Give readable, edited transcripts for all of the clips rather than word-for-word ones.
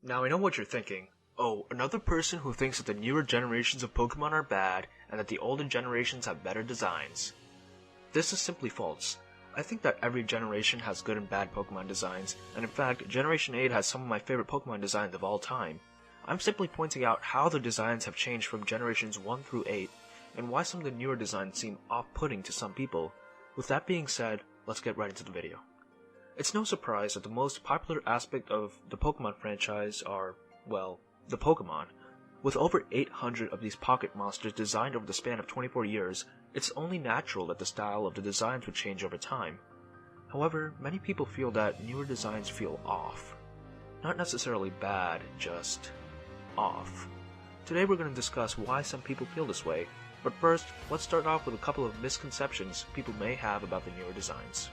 Now I know what you're thinking. Oh, another person who thinks that the newer generations of Pokemon are bad and that the older generations have better designs. This is simply false. I think that every generation has good and bad Pokemon designs, and in fact, Generation 8 has some of my favorite Pokemon designs of all time. I'm simply pointing out how the designs have changed from Generations 1 through 8, and why some of the newer designs seem off-putting to some people. With that being said, let's get right into the video. It's no surprise that the most popular aspect of the Pokemon franchise are, well, the Pokemon. With over 800 of these pocket monsters designed over the span of 24 years, it's only natural that the style of the designs would change over time. However, many people feel that newer designs feel off. Not necessarily bad, just off. Today we're going to discuss why some people feel this way, but first, let's start off with a couple of misconceptions people may have about the newer designs.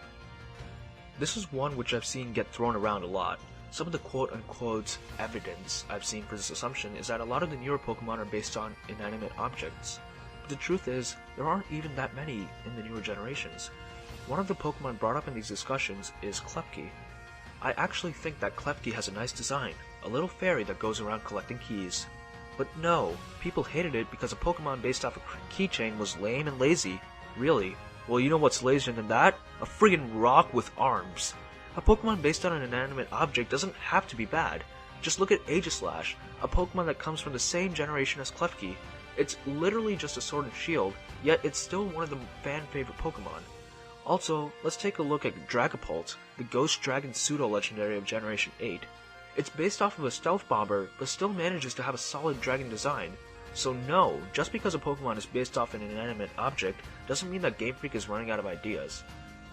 This is one which I've seen get thrown around a lot. Some of the quote-unquote evidence I've seen for this assumption is that a lot of the newer Pokemon are based on inanimate objects. But the truth is, there aren't even that many in the newer generations. One of the Pokemon brought up in these discussions is Klefki. I actually think that Klefki has a nice design, a little fairy that goes around collecting keys. But no, people hated it because a Pokemon based off a keychain was lame and lazy. Really? Well, you know what's lazier than that? A friggin' rock with arms. A Pokemon based on an inanimate object doesn't have to be bad. Just look at Aegislash, a Pokemon that comes from the same generation as Klefki. It's literally just a sword and shield, yet it's still one of the fan-favorite Pokemon. Also, let's take a look at Dragapult, the Ghost Dragon pseudo-legendary of Generation 8. It's based off of a stealth bomber, but still manages to have a solid dragon design. So no, just because a Pokemon is based off an inanimate object doesn't mean that Game Freak is running out of ideas.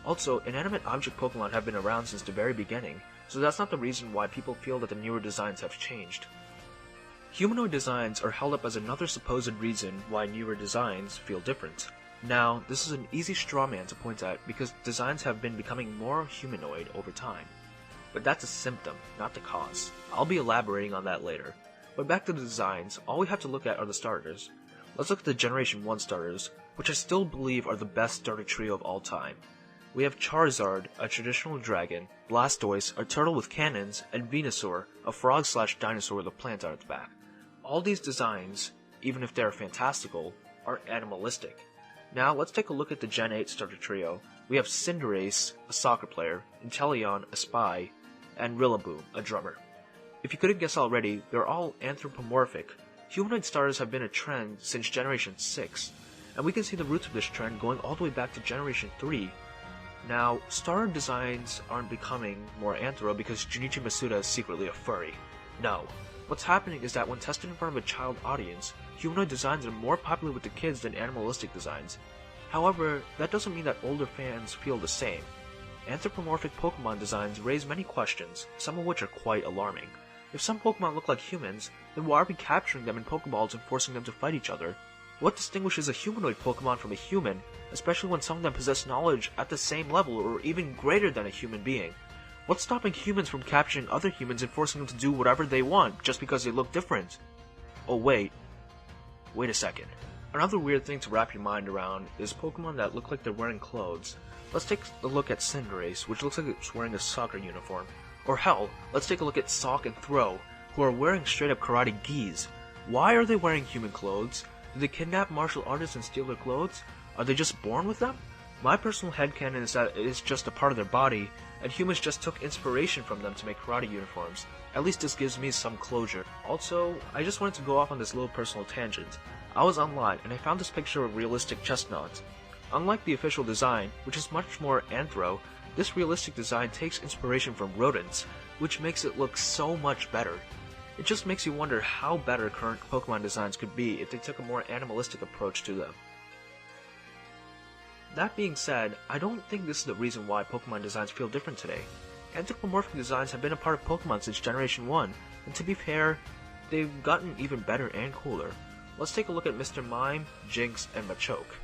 Also, inanimate object Pokemon have been around since the very beginning, so that's not the reason why people feel that the newer designs have changed. Humanoid designs are held up as another supposed reason why newer designs feel different. Now, this is an easy straw man to point at because designs have been becoming more humanoid over time. But that's a symptom, not the cause. I'll be elaborating on that later. But back to the designs, all we have to look at are the starters. Let's look at the Generation 1 starters, which I still believe are the best starter trio of all time. We have Charizard, a traditional dragon, Blastoise, a turtle with cannons, and Venusaur, a frog/dinosaur with a plant on its back. All these designs, even if they are fantastical, are animalistic. Now let's take a look at the Gen 8 starter trio. We have Cinderace, a soccer player, Inteleon, a spy, and Rillaboom, a drummer. If you couldn't guess already, they're all anthropomorphic. Humanoid starters have been a trend since Generation 6, and we can see the roots of this trend going all the way back to Generation 3. Now, starter designs aren't becoming more anthro because Junichi Masuda is secretly a furry. No. What's happening is that when tested in front of a child audience, humanoid designs are more popular with the kids than animalistic designs. However, that doesn't mean that older fans feel the same. Anthropomorphic Pokemon designs raise many questions, some of which are quite alarming. If some Pokemon look like humans, then why are we capturing them in Pokeballs and forcing them to fight each other? What distinguishes a humanoid Pokemon from a human, especially when some of them possess knowledge at the same level or even greater than a human being? What's stopping humans from capturing other humans and forcing them to do whatever they want just because they look different? Oh wait a second. Another weird thing to wrap your mind around is Pokemon that look like they're wearing clothes. Let's take a look at Cinderace, which looks like it's wearing a soccer uniform. Or hell, let's take a look at Sock and Throw, who are wearing straight up karate gis. Why are they wearing human clothes? Did they kidnap martial artists and steal their clothes? Are they just born with them? My personal headcanon is that it is just a part of their body, and humans just took inspiration from them to make karate uniforms. At least this gives me some closure. Also, I just wanted to go off on this little personal tangent. I was online and I found this picture of realistic chestnuts. Unlike the official design, which is much more anthro, this realistic design takes inspiration from rodents, which makes it look so much better. It just makes you wonder how better current Pokemon designs could be if they took a more animalistic approach to them. That being said, I don't think this is the reason why Pokemon designs feel different today. Anthropomorphic designs have been a part of Pokemon since Generation 1, and to be fair, they've gotten even better and cooler. Let's take a look at Mr. Mime, Jynx, and Machoke.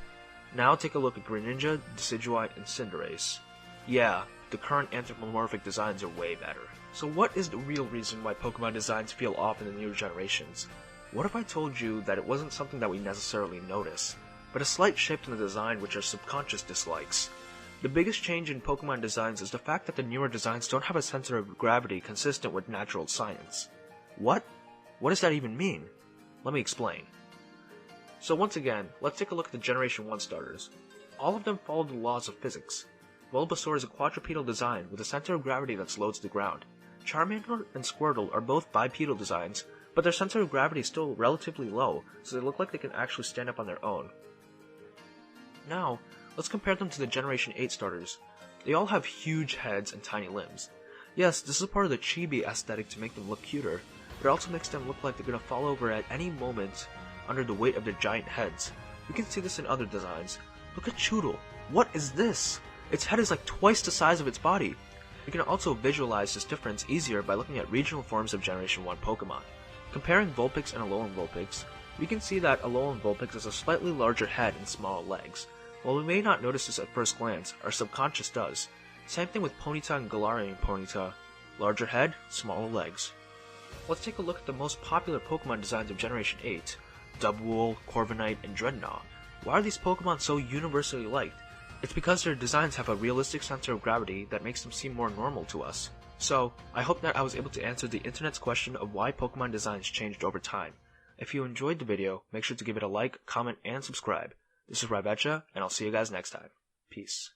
Now take a look at Greninja, Decidueye, and Cinderace. Yeah, the current anthropomorphic designs are way better. So what is the real reason why Pokemon designs feel off in the newer generations? What if I told you that it wasn't something that we necessarily notice, but a slight shift in the design which are subconscious dislikes? The biggest change in Pokemon designs is the fact that the newer designs don't have a center of gravity consistent with natural science. What? What does that even mean? Let me explain. So once again, let's take a look at the Generation 1 starters. All of them follow the laws of physics. Bulbasaur is a quadrupedal design with a center of gravity that's low to the ground. Charmander and Squirtle are both bipedal designs, but their center of gravity is still relatively low, so they look like they can actually stand up on their own. Now, let's compare them to the Generation 8 starters. They all have huge heads and tiny limbs. Yes, this is part of the chibi aesthetic to make them look cuter, but it also makes them look like they're gonna fall over at any moment under the weight of their giant heads. You can see this in other designs. Look at Choodle. What is this? Its head is like twice the size of its body. You can also visualize this difference easier by looking at regional forms of Generation 1 Pokemon. Comparing Vulpix and Alolan Vulpix, we can see that Alolan Vulpix has a slightly larger head and smaller legs. While we may not notice this at first glance, our subconscious does. Same thing with Ponyta and Galarian Ponyta. Larger head, smaller legs. Let's take a look at the most popular Pokemon designs of Generation 8. Dubwool, Corviknight, and Dreadnought. Why are these Pokemon so universally liked? It's because their designs have a realistic center of gravity that makes them seem more normal to us. So, I hope that I was able to answer the internet's question of why Pokemon designs changed over time. If you enjoyed the video, make sure to give it a like, comment, and subscribe. This is Rybecha, and I'll see you guys next time. Peace.